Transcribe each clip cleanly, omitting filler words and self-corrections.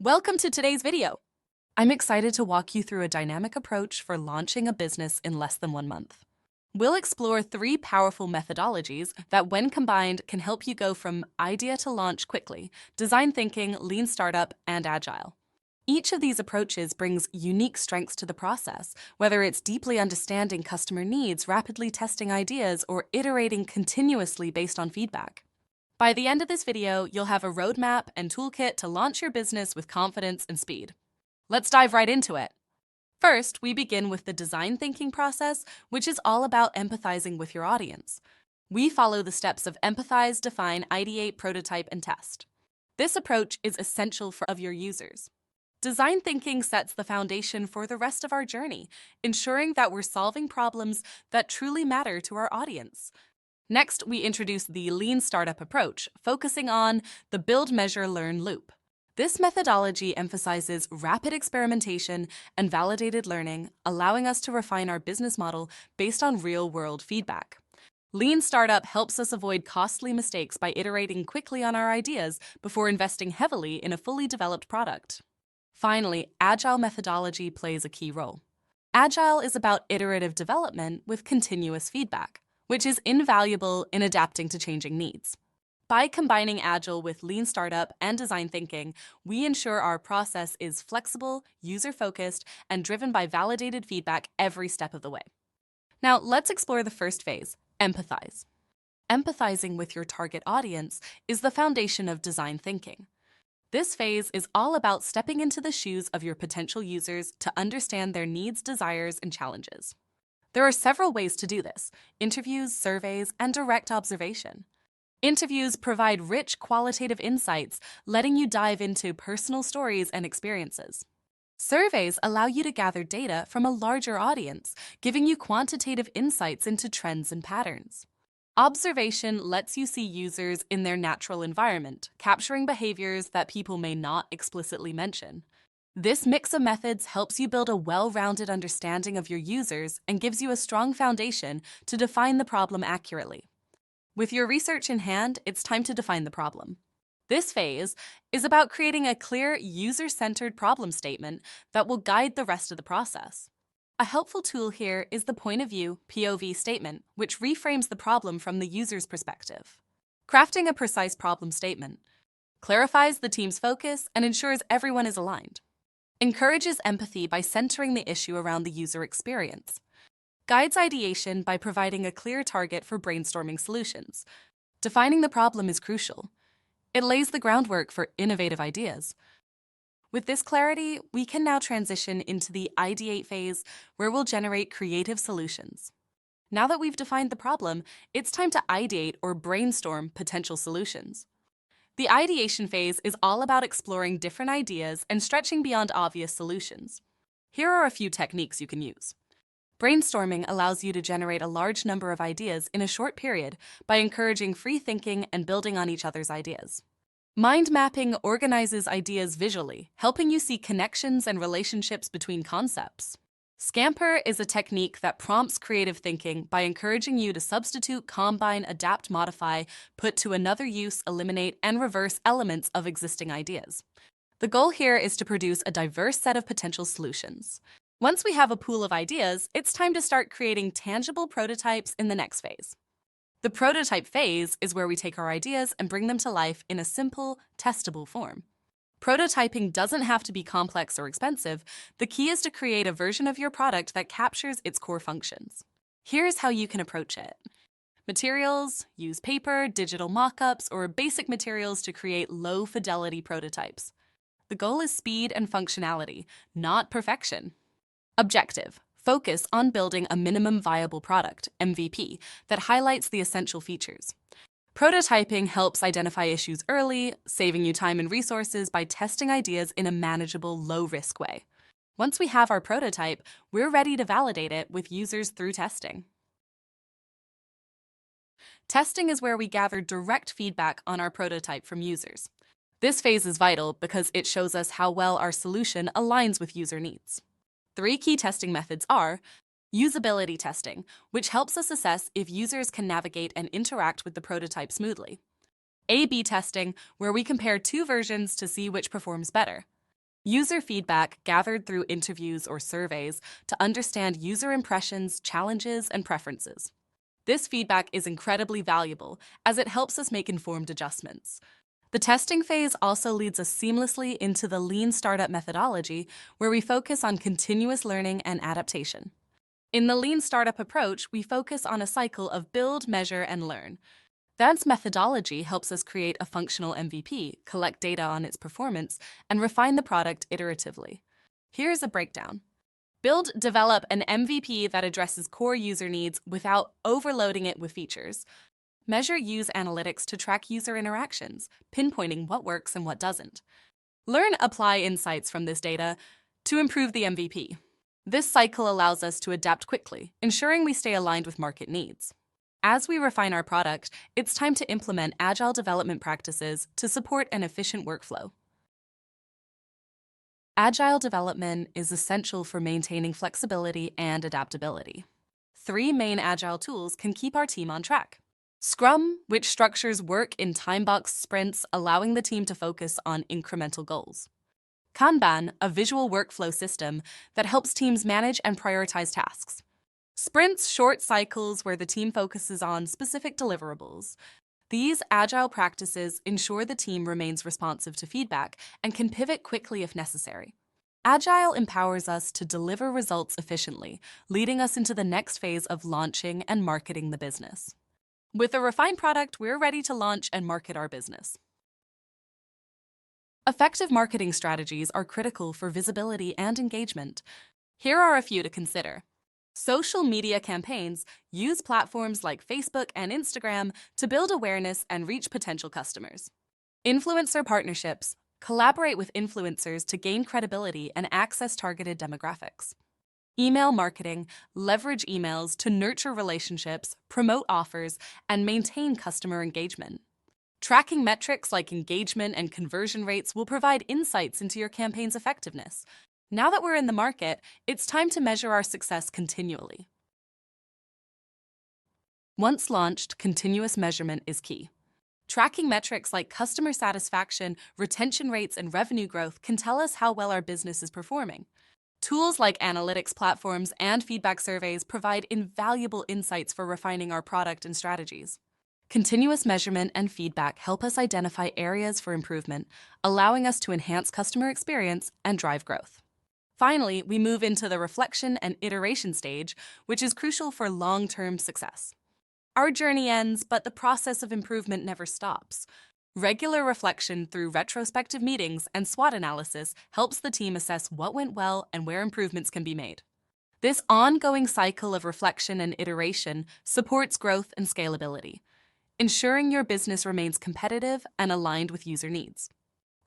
Welcome to today's video. I'm excited to walk you through a dynamic approach for launching a business in less than 1 month. We'll explore 3 powerful methodologies that, when combined, can help you go from idea to launch quickly: design thinking, lean startup, and agile. Each of these approaches brings unique strengths to the process, whether it's deeply understanding customer needs, rapidly testing ideas, or iterating continuously based on feedback. By the end of this video, you'll have a roadmap and toolkit to launch your business with confidence and speed. Let's dive right into it. First, we begin with the design thinking process, which is all about empathizing with your audience. We follow the steps of empathize, define, ideate, prototype, and test. This approach is essential for your users. Design thinking sets the foundation for the rest of our journey, ensuring that we're solving problems that truly matter to our audience. Next, we introduce the lean startup approach, focusing on the build, measure, learn loop. This methodology emphasizes rapid experimentation and validated learning, allowing us to refine our business model based on real-world feedback. Lean startup helps us avoid costly mistakes by iterating quickly on our ideas before investing heavily in a fully developed product. Finally, agile methodology plays a key role. Agile is about iterative development with continuous feedback, which is invaluable in adapting to changing needs. By combining Agile with lean startup and design thinking, we ensure our process is flexible, user-focused, and driven by validated feedback every step of the way. Now, let's explore the first phase: empathize. Empathizing with your target audience is the foundation of design thinking. This phase is all about stepping into the shoes of your potential users to understand their needs, desires, and challenges. There are several ways to do this: interviews, surveys, and direct observation. Interviews provide rich qualitative insights, letting you dive into personal stories and experiences. Surveys allow you to gather data from a larger audience, giving you quantitative insights into trends and patterns. Observation lets you see users in their natural environment, capturing behaviors that people may not explicitly mention. This mix of methods helps you build a well-rounded understanding of your users and gives you a strong foundation to define the problem accurately. With your research in hand, it's time to define the problem. This phase is about creating a clear, user-centered problem statement that will guide the rest of the process. A helpful tool here is the point of view (POV) statement, which reframes the problem from the user's perspective. Crafting a precise problem statement clarifies the team's focus and ensures everyone is aligned. Encourages empathy by centering the issue around the user experience. Guides ideation by providing a clear target for brainstorming solutions. Defining the problem is crucial. It lays the groundwork for innovative ideas. With this clarity, we can now transition into the ideate phase, where we'll generate creative solutions. Now that we've defined the problem, it's time to ideate or brainstorm potential solutions. The ideation phase is all about exploring different ideas and stretching beyond obvious solutions. Here are a few techniques you can use. Brainstorming allows you to generate a large number of ideas in a short period by encouraging free thinking and building on each other's ideas. Mind mapping organizes ideas visually, helping you see connections and relationships between concepts. Scamper is a technique that prompts creative thinking by encouraging you to substitute, combine, adapt, modify, put to another use, eliminate, and reverse elements of existing ideas. The goal here is to produce a diverse set of potential solutions. Once we have a pool of ideas, it's time to start creating tangible prototypes in the next phase. The prototype phase is where we take our ideas and bring them to life in a simple, testable form. Prototyping doesn't have to be complex or expensive. The key is to create a version of your product that captures its core functions. Here's how you can approach it. Materials: use paper, digital mock-ups, or basic materials to create low-fidelity prototypes. The goal is speed and functionality, not perfection. Objective: focus on building a minimum viable product, MVP, that highlights the essential features. Prototyping helps identify issues early, saving you time and resources by testing ideas in a manageable, low-risk way. Once we have our prototype, we're ready to validate it with users through testing. Testing is where we gather direct feedback on our prototype from users. This phase is vital because it shows us how well our solution aligns with user needs. 3 key testing methods are: usability testing, which helps us assess if users can navigate and interact with the prototype smoothly. A/B testing, where we compare 2 versions to see which performs better. User feedback gathered through interviews or surveys to understand user impressions, challenges, and preferences. This feedback is incredibly valuable as it helps us make informed adjustments. The testing phase also leads us seamlessly into the lean startup methodology, where we focus on continuous learning and adaptation. In the lean startup approach, we focus on a cycle of build, measure, and learn. This methodology helps us create a functional MVP, collect data on its performance, and refine the product iteratively. Here's a breakdown. Build, develop an MVP that addresses core user needs without overloading it with features. Measure, use analytics to track user interactions, pinpointing what works and what doesn't. Learn, apply insights from this data to improve the MVP. This cycle allows us to adapt quickly, ensuring we stay aligned with market needs. As we refine our product, it's time to implement agile development practices to support an efficient workflow. Agile development is essential for maintaining flexibility and adaptability. 3 main agile tools can keep our team on track. Scrum, which structures work in time-boxed sprints, allowing the team to focus on incremental goals. Kanban, a visual workflow system that helps teams manage and prioritize tasks. Sprints, short cycles where the team focuses on specific deliverables. These agile practices ensure the team remains responsive to feedback and can pivot quickly if necessary. Agile empowers us to deliver results efficiently, leading us into the next phase of launching and marketing the business. With a refined product, we're ready to launch and market our business. Effective marketing strategies are critical for visibility and engagement. Here are a few to consider. Social media campaigns use platforms like Facebook and Instagram to build awareness and reach potential customers. Influencer partnerships collaborate with influencers to gain credibility and access targeted demographics. Email marketing leverage emails to nurture relationships, promote offers, and maintain customer engagement. Tracking metrics like engagement and conversion rates will provide insights into your campaign's effectiveness. Now that we're in the market, it's time to measure our success continually. Once launched, continuous measurement is key. Tracking metrics like customer satisfaction, retention rates, and revenue growth can tell us how well our business is performing. Tools like analytics platforms and feedback surveys provide invaluable insights for refining our product and strategies. Continuous measurement and feedback help us identify areas for improvement, allowing us to enhance customer experience and drive growth. Finally, we move into the reflection and iteration stage, which is crucial for long-term success. Our journey ends, but the process of improvement never stops. Regular reflection through retrospective meetings and SWOT analysis helps the team assess what went well and where improvements can be made. This ongoing cycle of reflection and iteration supports growth and scalability, ensuring your business remains competitive and aligned with user needs.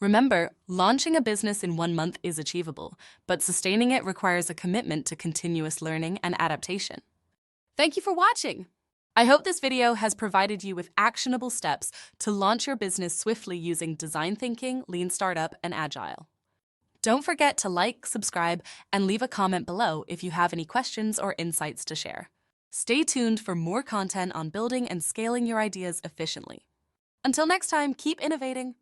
Remember, launching a business in 1 month is achievable, but sustaining it requires a commitment to continuous learning and adaptation. Thank you for watching! I hope this video has provided you with actionable steps to launch your business swiftly using design thinking, lean startup, and agile. Don't forget to like, subscribe, and leave a comment below if you have any questions or insights to share. Stay tuned for more content on building and scaling your ideas efficiently. Until next time, keep innovating.